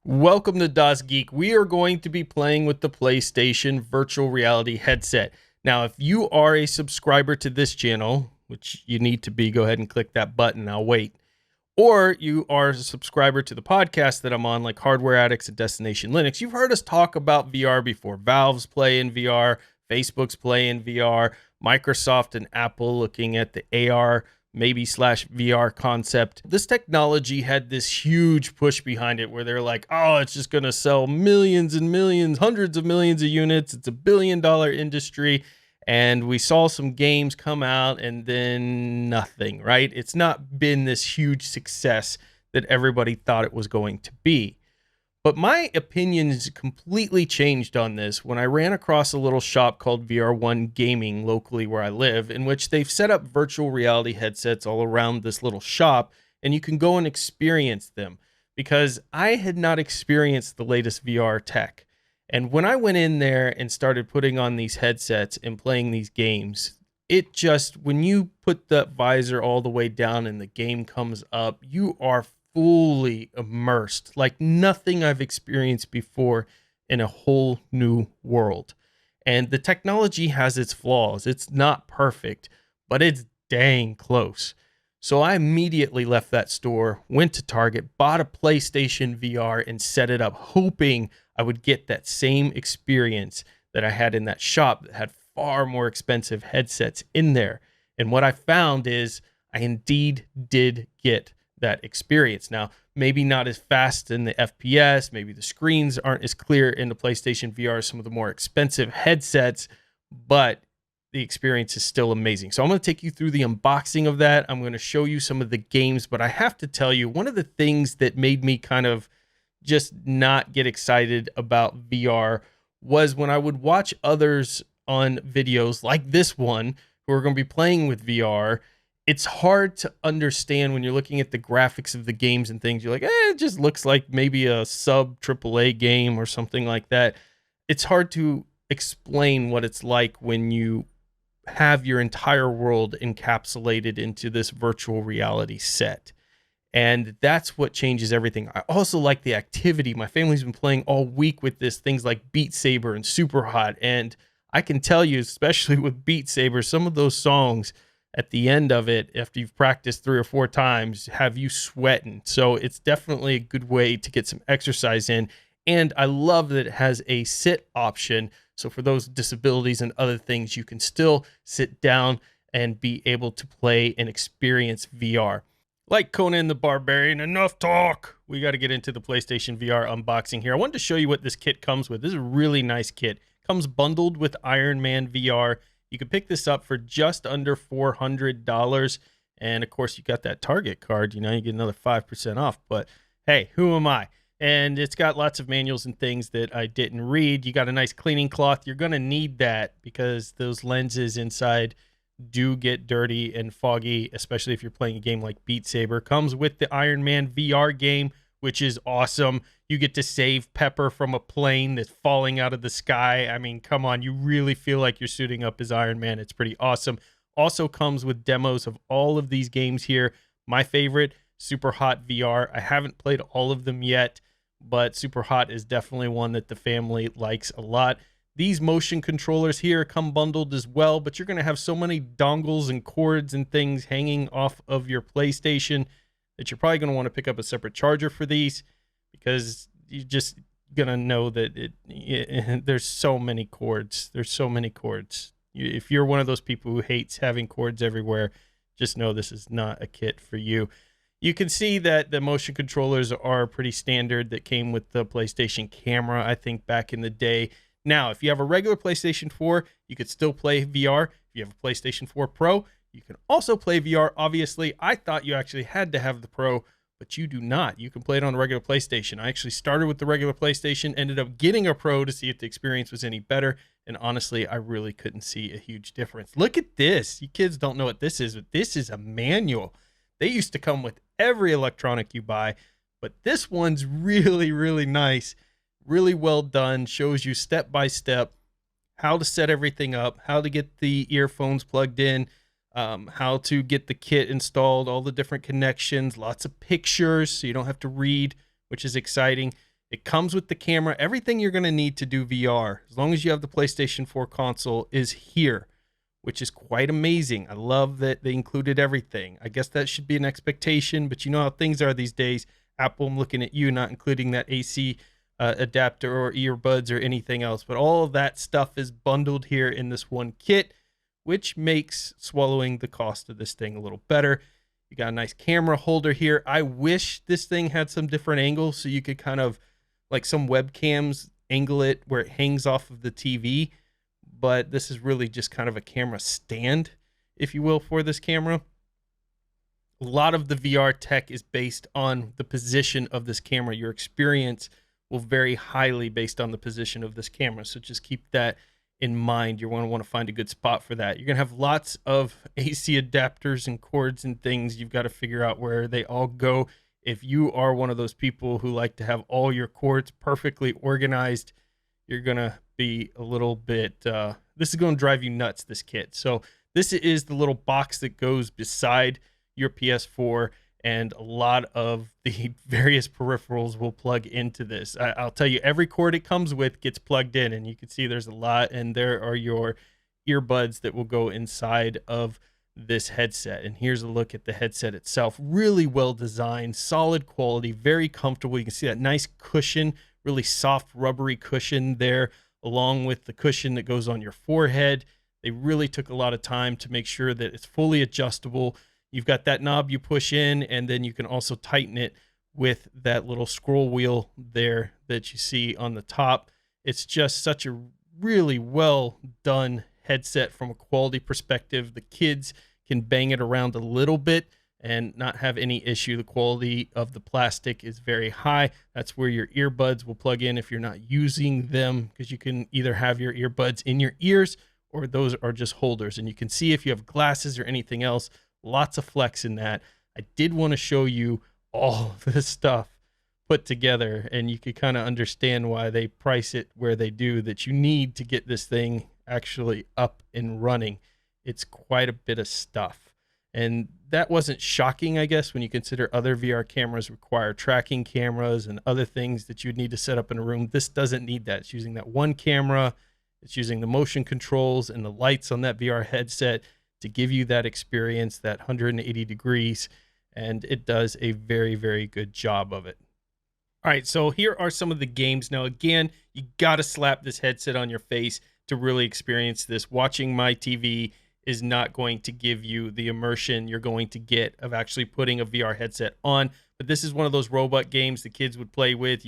Welcome to DasGeek. We are going to be playing with the PlayStation virtual reality headset. Now, if you are a subscriber to this channel, which you need to be, go ahead and click that button. I'll wait. Or you are a subscriber to the podcast that I'm on, like Hardware Addicts and Destination Linux. You've heard us talk about VR before. Valve's play in VR, Facebook's play in VR, Microsoft and Apple looking at the AR maybe slash VR concept. This technology had this huge push behind it where they're like, oh, it's just going to sell millions and millions, hundreds of millions of units. It's $1 billion industry. And we saw some games come out and then nothing, right? It's not been this huge success that everybody thought it was going to be. But my opinions completely changed on this when I ran across a little shop called VR1 Gaming locally where I live, in which they've set up virtual reality headsets all around this little shop, and you can go and experience them because I had not experienced the latest VR tech. And when I went in there and started putting on these headsets and playing these games, it just, when you put the visor all the way down and the game comes up, you are fully immersed like nothing I've experienced before in a whole new world. And the technology has its flaws. It's not perfect, but it's dang close. So I immediately left that store, went to Target, bought a PlayStation VR and set it up, hoping I would get that same experience that I had in that shop that had far more expensive headsets in there. And what I found is I indeed did get that experience. Now, maybe not as fast in the FPS, maybe the screens aren't as clear in the PlayStation VR as some of the more expensive headsets, but the experience is still amazing. So I'm going to take you through the unboxing of that. I'm going to show you some of the games, but I have to tell you, one of the things that made me kind of just not get excited about VR was when I would watch others on videos like this one who are going to be playing with VR. It's hard to understand when you're looking at the graphics of the games and things. You're like, it just looks like maybe a sub AAA game or something like that. It's hard to explain what it's like when you have your entire world encapsulated into this virtual reality set. And that's what changes everything. I also like the activity. My family's been playing all week with this, things like Beat Saber and SuperHot. And I can tell you, especially with Beat Saber, some of those songs at the end of it, after you've practiced 3 or 4 times, have you sweating. So it's definitely a good way to get some exercise in. And I love that it has a sit option. So for those disabilities and other things, you can still sit down and be able to play and experience VR. Like Conan the Barbarian, enough talk. We got to get into the PlayStation VR unboxing here. I wanted to show you what this kit comes with. This is a really nice kit. Comes bundled with Ironman VR. You can pick this up for just under $400. And of course, you got that Target card. You get another 5% off. But hey, who am I? And it's got lots of manuals and things that I didn't read. You got a nice cleaning cloth. You're going to need that because those lenses inside do get dirty and foggy, especially if you're playing a game like Beat Saber. Comes with the Ironman VR game, which is awesome. You get to save Pepper from a plane that's falling out of the sky. I mean, come on, you really feel like you're suiting up as Iron Man. It's pretty awesome. Also comes with demos of all of these games here. My favorite, SuperHot VR. I haven't played all of them yet, but SuperHot is definitely one that the family likes a lot. These motion controllers here come bundled as well, but you're going to have so many dongles and cords and things hanging off of your PlayStation that you're probably going to want to pick up a separate charger for these because you're just going to know that there's so many cords. There's so many cords. If you're one of those people who hates having cords everywhere, just know this is not a kit for you. You can see that the motion controllers are pretty standard that came with the PlayStation camera, I think, back in the day. Now, if you have a regular PlayStation 4, you could still play VR. If you have a PlayStation 4 Pro, you can also play VR. Obviously, I thought you actually had to have the Pro, but you do not. You can play it on a regular PlayStation. I actually started with the regular PlayStation, ended up getting a Pro to see if the experience was any better, and honestly, I really couldn't see a huge difference. Look at this. You kids don't know what this is, but this is a manual. They used to come with every electronic you buy, but this one's really, really nice. Really well done, shows you step by step how to set everything up, how to get the earphones plugged in, how to get the kit installed, all the different connections, lots of pictures so you don't have to read, which is exciting. It comes with the camera. Everything you're going to need to do VR, as long as you have the PlayStation 4 console, is here, which is quite amazing. I love that they included everything. I guess that should be an expectation, but you know how things are these days. Apple, I'm looking at you, not including that AC adapter or earbuds or anything else, but all of that stuff is bundled here in this one kit, which makes swallowing the cost of this thing a little better. You got a nice camera holder here. I wish this thing had some different angles so you could kind of, like some webcams, angle it where it hangs off of the TV, but this is really just kind of a camera stand, if you will, for this camera. A lot of the VR tech is based on the position of this camera. Your experience will vary highly based on the position of this camera, so just keep that in mind. You're going to want to find a good spot for that. You're going to have lots of AC adapters and cords and things. You've got to figure out where they all go. If you are one of those people who like to have all your cords perfectly organized, you're going to be a little bit, this is going to drive you nuts, this kit. So this is the little box that goes beside your PS4, and a lot of the various peripherals will plug into this. I'll tell you, every cord it comes with gets plugged in, and you can see there's a lot, and there are your earbuds that will go inside of this headset. And here's a look at the headset itself. Really well designed, solid quality, very comfortable. You can see that nice cushion, really soft rubbery cushion there, along with the cushion that goes on your forehead. They really took a lot of time to make sure that it's fully adjustable. You've got that knob you push in, and then you can also tighten it with that little scroll wheel there that you see on the top. It's just such a really well done headset from a quality perspective. The kids can bang it around a little bit and not have any issue. The quality of the plastic is very high. That's where your earbuds will plug in if you're not using them, because you can either have your earbuds in your ears or those are just holders. And you can see if you have glasses or anything else, lots of flex in that. I did want to show you all of this stuff put together, and you could kind of understand why they price it where they do, that you need to get this thing actually up and running. It's quite a bit of stuff. And that wasn't shocking, I guess, when you consider other VR cameras require tracking cameras and other things that you'd need to set up in a room. This doesn't need that. It's using that one camera. It's using the motion controls and the lights on that VR headset to give you that experience, that 180 degrees, and it does a very, very good job of it. All right, so here are some of the games. Now, again, you got to slap this headset on your face to really experience this. Watching my TV is not going to give you the immersion you're going to get of actually putting a VR headset on. But this is one of those robot games the kids would play with.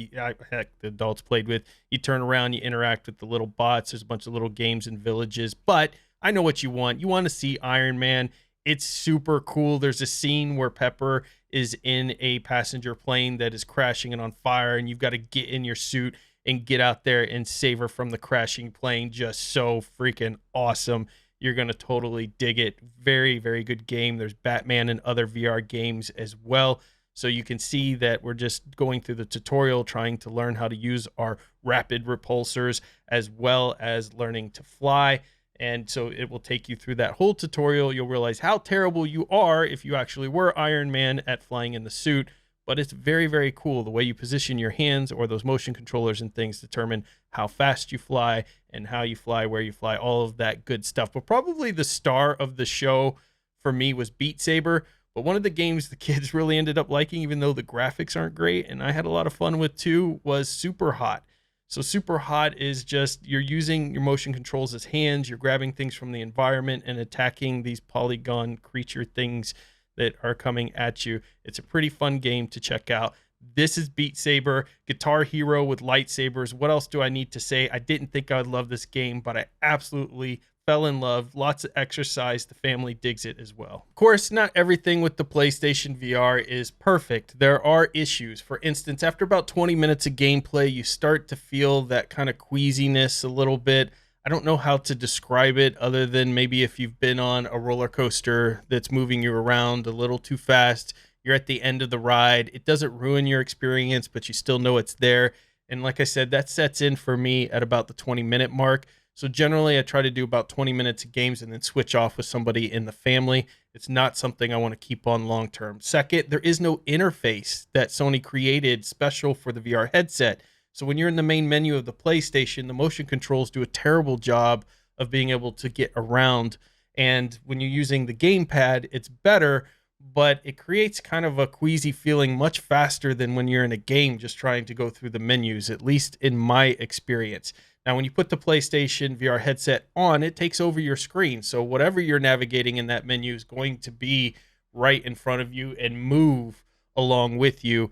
Heck, the adults played with. You turn around, you interact with the little bots. There's a bunch of little games and villages. But I know what you want. You want to see Iron Man. It's super cool. There's a scene where Pepper is in a passenger plane that is crashing and on fire, and you've got to get in your suit and get out there and save her from the crashing plane. Just so freaking awesome. You're going to totally dig it. Very, very good game. There's Batman and other VR games as well. So you can see that we're just going through the tutorial, trying to learn how to use our rapid repulsors as well as learning to fly. And so it will take you through that whole tutorial. You'll realize how terrible you are if you actually were Iron Man at flying in the suit. But it's very, very cool. The way you position your hands or those motion controllers and things determine how fast you fly and how you fly, where you fly, all of that good stuff. But probably the star of the show for me was Beat Saber. But one of the games the kids really ended up liking, even though the graphics aren't great, and I had a lot of fun with too, was SuperHot. So SuperHot is just, you're using your motion controls as hands, you're grabbing things from the environment and attacking these polygon creature things that are coming at you. It's a pretty fun game to check out. This is Beat Saber, Guitar Hero with lightsabers. What else do I need to say? I didn't think I would love this game, but I absolutely fell in love. Lots of exercise. The family digs it as well. Of course, not everything with the PlayStation VR is perfect. There are issues. For instance, after about 20 minutes of gameplay, you start to feel that kind of queasiness a little bit. I don't know how to describe it other than maybe if you've been on a roller coaster that's moving you around a little too fast, you're at the end of the ride. It doesn't ruin your experience, but you still know it's there. And like I said, that sets in for me at about the 20-minute mark. So generally I try to do about 20 minutes of games and then switch off with somebody in the family. It's not something I want to keep on long term. Second, there is no interface that Sony created special for the VR headset. So when you're in the main menu of the PlayStation, the motion controls do a terrible job of being able to get around. And when you're using the gamepad, it's better, but it creates kind of a queasy feeling much faster than when you're in a game just trying to go through the menus, at least in my experience. Now, when you put the PlayStation VR headset on, it takes over your screen. So whatever you're navigating in that menu is going to be right in front of you and move along with you,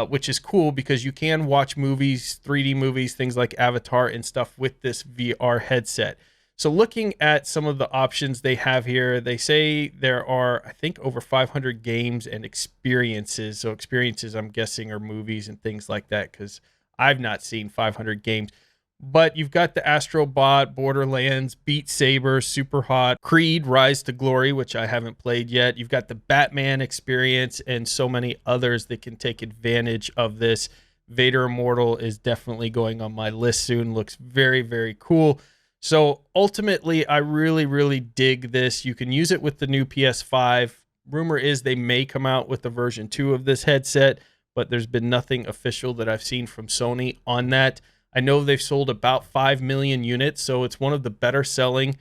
which is cool because you can watch movies, 3D movies, things like Avatar and stuff with this VR headset. So looking at some of the options they have here, they say there are, I think, over 500 games and experiences. So experiences, I'm guessing, are movies and things like that, because I've not seen 500 games. But you've got the Astro Bot, Borderlands, Beat Saber, SuperHot, Creed, Rise to Glory, which I haven't played yet. You've got the Batman experience and so many others that can take advantage of this. Vader Immortal is definitely going on my list soon. Looks very, very cool. So ultimately, I really, really dig this. You can use it with the new PS5. Rumor is they may come out with the version 2 of this headset, but there's been nothing official that I've seen from Sony on that. I know they've sold about 5 million units, so it's one of the better selling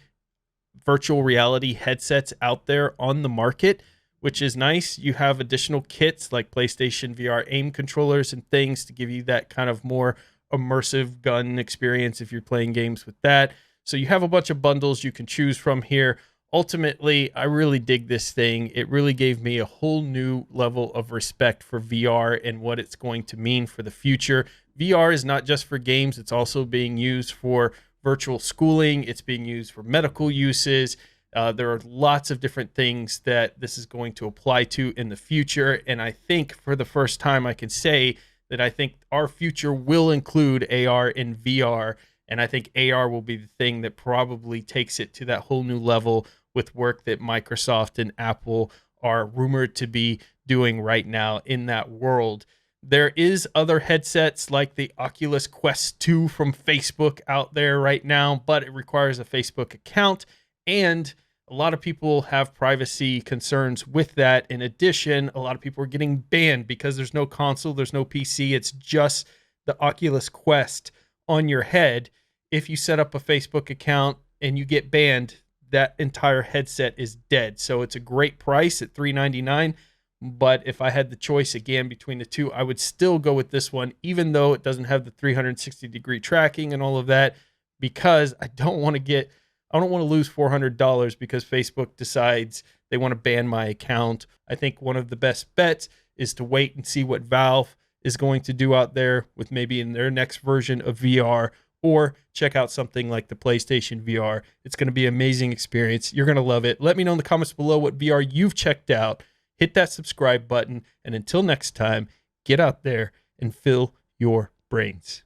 virtual reality headsets out there on the market, which is nice. You have additional kits like PlayStation VR aim controllers and things to give you that kind of more immersive gun experience if you're playing games with that. So you have a bunch of bundles you can choose from here. Ultimately, I really dig this thing. It really gave me a whole new level of respect for VR and what it's going to mean for the future. VR is not just for games. It's also being used for virtual schooling. It's being used for medical uses. There are lots of different things that this is going to apply to in the future. And I think for the first time, I can say that I think our future will include AR and VR. And I think AR will be the thing that probably takes it to that whole new level with work that Microsoft and Apple are rumored to be doing right now in that world. There is other headsets like the Oculus Quest 2 from Facebook out there right now, but it requires a Facebook account, and a lot of people have privacy concerns with that. In addition, a lot of people are getting banned because there's no console, there's no PC, it's just the Oculus Quest on your head. If you set up a Facebook account and you get banned, that entire headset is dead. So it's a great price at $399. But if I had the choice again between the two, I would still go with this one, even though it doesn't have the 360-degree tracking and all of that, because I don't want to lose $400 because Facebook decides they want to ban my account. I think one of the best bets is to wait and see what Valve is going to do out there with maybe in their next version of VR, or check out something like the PlayStation VR. It's going to be an amazing experience. You're going to love it. Let me know in the comments below what VR you've checked out. Hit that subscribe button. And until next time, get out there and fill your brains.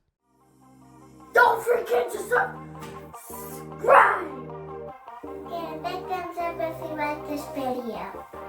Don't forget to subscribe! And big thumbs up if you like this video.